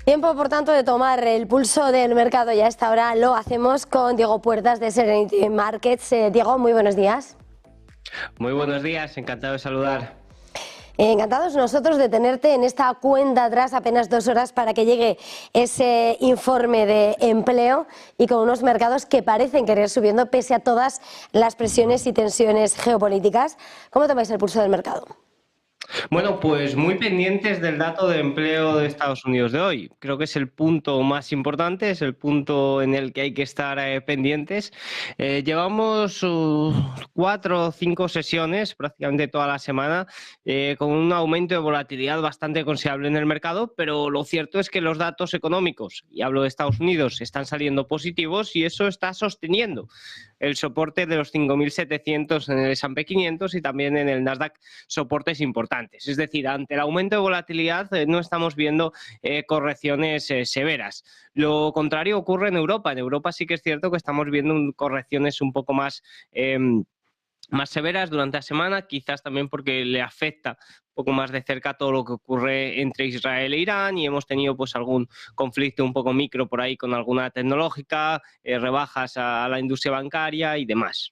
Tiempo, por tanto, de tomar el pulso del mercado y a esta hora lo hacemos con Diego Puertas de Serenity Markets. Diego, muy buenos días. Muy buenos días, encantado de saludar. Encantados nosotros de tenerte en esta cuenta atrás, apenas 2 horas para que llegue ese informe de empleo y con unos mercados que parecen querer subiendo pese a todas las presiones y tensiones geopolíticas. ¿Cómo tomáis el pulso del mercado? Bueno, pues muy pendientes del dato de empleo de Estados Unidos de hoy. Creo que es el punto más importante, es el punto en el que hay que estar pendientes. Llevamos 4 o 5 sesiones, prácticamente toda la semana, con un aumento de volatilidad bastante considerable en el mercado, pero lo cierto es que los datos económicos, y hablo de Estados Unidos, están saliendo positivos y eso está sosteniendo el soporte de los 5.700 en el S&P 500 y también en el Nasdaq soportes importantes. Es decir, ante el aumento de volatilidad no estamos viendo correcciones severas. Lo contrario ocurre en Europa. En Europa sí que es cierto que estamos viendo correcciones un poco más severas durante la semana, quizás también porque le afecta un poco más de cerca todo lo que ocurre entre Israel e Irán y hemos tenido pues algún conflicto un poco micro por ahí con alguna tecnológica, rebajas a la industria bancaria y demás.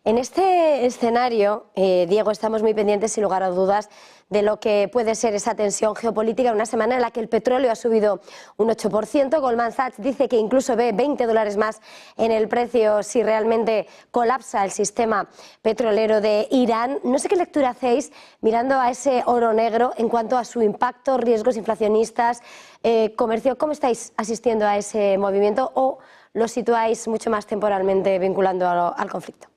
En este escenario, Diego, estamos muy pendientes, sin lugar a dudas, de lo que puede ser esa tensión geopolítica en una semana en la que el petróleo ha subido un 8%. Goldman Sachs dice que incluso ve $20 más en el precio si realmente colapsa el sistema petrolero de Irán. No sé qué lectura hacéis mirando a ese oro negro en cuanto a su impacto, riesgos inflacionistas, comercio. ¿Cómo estáis asistiendo a ese movimiento o lo situáis mucho más temporalmente vinculando al conflicto?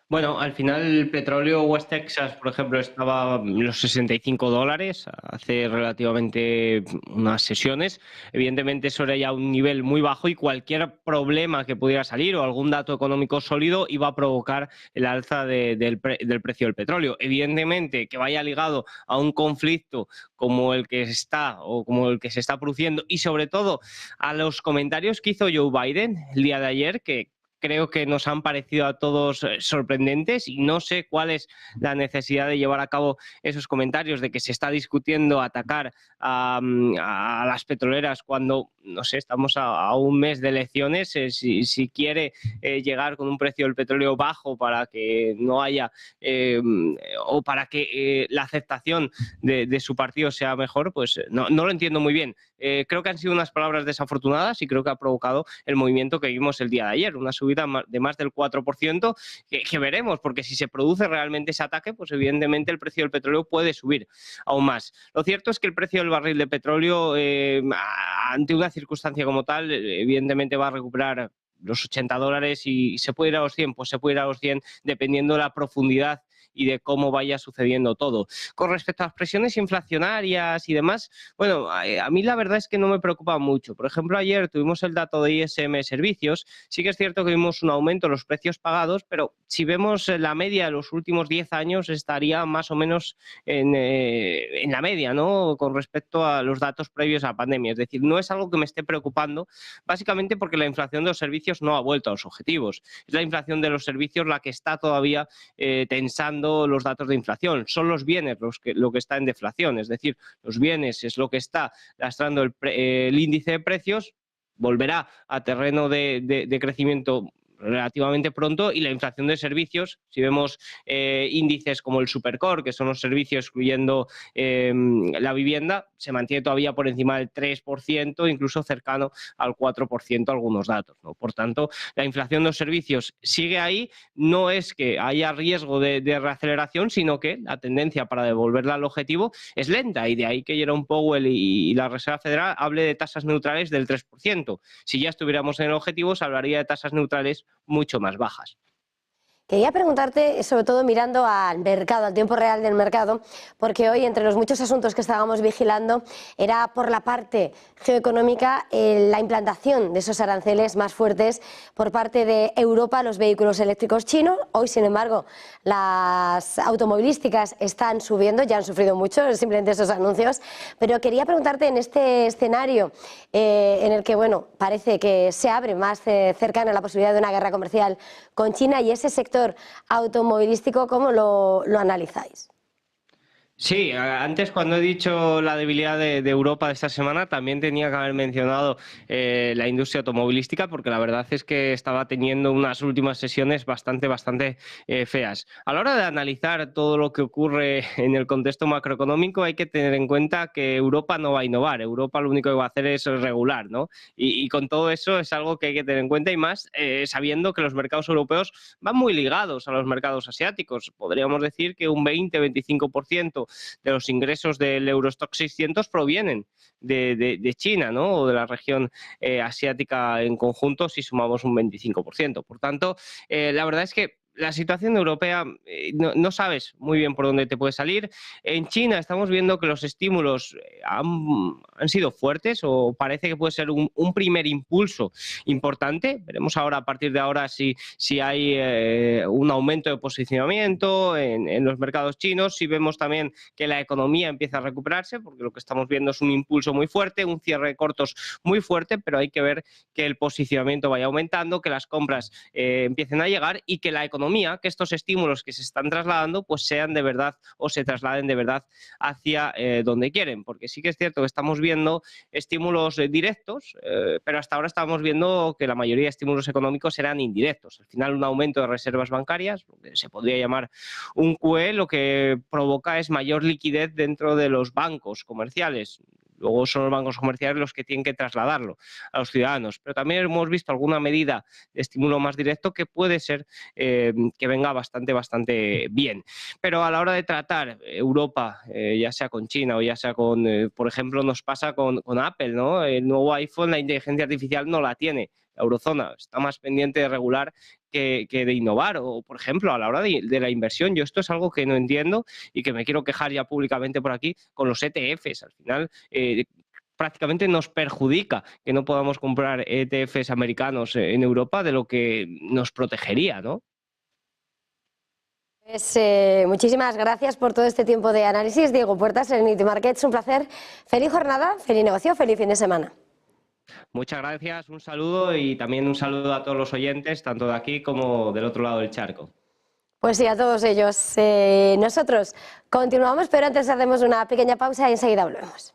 Bueno, al final el petróleo West Texas, por ejemplo, estaba en los $65 hace relativamente unas sesiones. Evidentemente eso era ya un nivel muy bajo y cualquier problema que pudiera salir o algún dato económico sólido iba a provocar el alza del precio del petróleo. Evidentemente que vaya ligado a un conflicto como el que está o como el que se está produciendo y sobre todo a los comentarios que hizo Joe Biden el día de ayer, que creo que nos han parecido a todos sorprendentes y no sé cuál es la necesidad de llevar a cabo esos comentarios de que se está discutiendo atacar a las petroleras cuando, no sé, estamos a un mes de elecciones. Si quiere llegar con un precio del petróleo bajo para que no haya o para que la aceptación de su partido sea mejor, pues no lo entiendo muy bien. Creo que han sido unas palabras desafortunadas y creo que ha provocado el movimiento que vimos el día de ayer, una subida de más del 4%, que veremos, porque si se produce realmente ese ataque, pues evidentemente el precio del petróleo puede subir aún más. Lo cierto es que el precio del barril de petróleo, ante una circunstancia como tal, evidentemente va a recuperar los $80 y se puede ir a los 100, pues se puede ir a los 100 dependiendo de la profundidad y de cómo vaya sucediendo todo. Con respecto a las presiones inflacionarias y demás, bueno, a mí la verdad es que no me preocupa mucho. Por ejemplo, ayer tuvimos el dato de ISM Servicios. Sí que es cierto que vimos un aumento en los precios pagados, pero si vemos la media de los últimos 10 años estaría más o menos en la media, ¿no? Con respecto a los datos previos a la pandemia. Es decir, no es algo que me esté preocupando, básicamente porque la inflación de los servicios no ha vuelto a los objetivos. Es la inflación de los servicios la que está todavía tensando los datos de inflación. Son los bienes lo que está en deflación, es decir, los bienes es lo que está lastrando el índice de precios, volverá a terreno de crecimiento relativamente pronto y la inflación de servicios, si vemos índices como el Supercore, que son los servicios excluyendo la vivienda, se mantiene todavía por encima del 3%, incluso cercano al 4% algunos datos, ¿no? Por tanto, la inflación de los servicios sigue ahí, no es que haya riesgo de reaceleración, sino que la tendencia para devolverla al objetivo es lenta y de ahí que Jerome Powell y la Reserva Federal hable de tasas neutrales del 3%. Si ya estuviéramos en el objetivo, se hablaría de tasas neutrales mucho más bajas. Quería preguntarte, sobre todo mirando al mercado, al tiempo real del mercado, porque hoy entre los muchos asuntos que estábamos vigilando era por la parte geoeconómica la implantación de esos aranceles más fuertes por parte de Europa a los vehículos eléctricos chinos. Hoy, sin embargo, las automovilísticas están subiendo, ya han sufrido mucho simplemente esos anuncios, pero quería preguntarte en este escenario en el que, bueno, parece que se abre más cercana la posibilidad de una guerra comercial con China y ese sector automovilístico, ¿cómo lo analizáis? Sí, antes cuando he dicho la debilidad de Europa de esta semana, también tenía que haber mencionado la industria automovilística, porque la verdad es que estaba teniendo unas últimas sesiones bastante feas. A la hora de analizar todo lo que ocurre en el contexto macroeconómico, hay que tener en cuenta que Europa no va a innovar. Europa lo único que va a hacer es regular, ¿no? Y con todo eso es algo que hay que tener en cuenta, y más sabiendo que los mercados europeos van muy ligados a los mercados asiáticos. Podríamos decir que un 20-25% de los ingresos del Eurostock 600 provienen de China, ¿no? O de la región asiática en conjunto, si sumamos un 25%. Por tanto, la verdad es que la situación europea no sabes muy bien por dónde te puede salir. En China estamos viendo que los estímulos han sido fuertes, o parece que puede ser un primer impulso importante. Veremos ahora, a partir de ahora, si hay un aumento de posicionamiento en los mercados chinos, si vemos también que la economía empieza a recuperarse, porque lo que estamos viendo es un impulso muy fuerte, un cierre de cortos muy fuerte, pero hay que ver que el posicionamiento vaya aumentando, que las compras empiecen a llegar, y que la economía, que estos estímulos que se están trasladando, pues sean de verdad, o se trasladen de verdad hacia donde quieren, porque sí que es cierto que estamos viendo estímulos directos, pero hasta ahora estamos viendo que la mayoría de estímulos económicos eran indirectos. Al final, un aumento de reservas bancarias, lo que se podría llamar un QE, lo que provoca es mayor liquidez dentro de los bancos comerciales. Luego son los bancos comerciales los que tienen que trasladarlo a los ciudadanos. Pero también hemos visto alguna medida de estímulo más directo que puede ser que venga bastante bien. Pero a la hora de tratar Europa, ya sea con China o ya sea con, por ejemplo, nos pasa con Apple, ¿no? El nuevo iPhone, la inteligencia artificial no la tiene. La eurozona está más pendiente de regular que de innovar. O, por ejemplo, a la hora de la inversión, yo esto es algo que no entiendo y que me quiero quejar ya públicamente por aquí con los ETFs. Al final, prácticamente nos perjudica que no podamos comprar ETFs americanos en Europa, de lo que nos protegería, ¿no? Pues, muchísimas gracias por todo este tiempo de análisis, Diego Puertas, Serenity Markets. Un placer. Feliz jornada, feliz negocio, feliz fin de semana. Muchas gracias, un saludo, y también un saludo a todos los oyentes, tanto de aquí como del otro lado del charco. Pues sí, a todos ellos. Nosotros continuamos, pero antes hacemos una pequeña pausa y enseguida volvemos.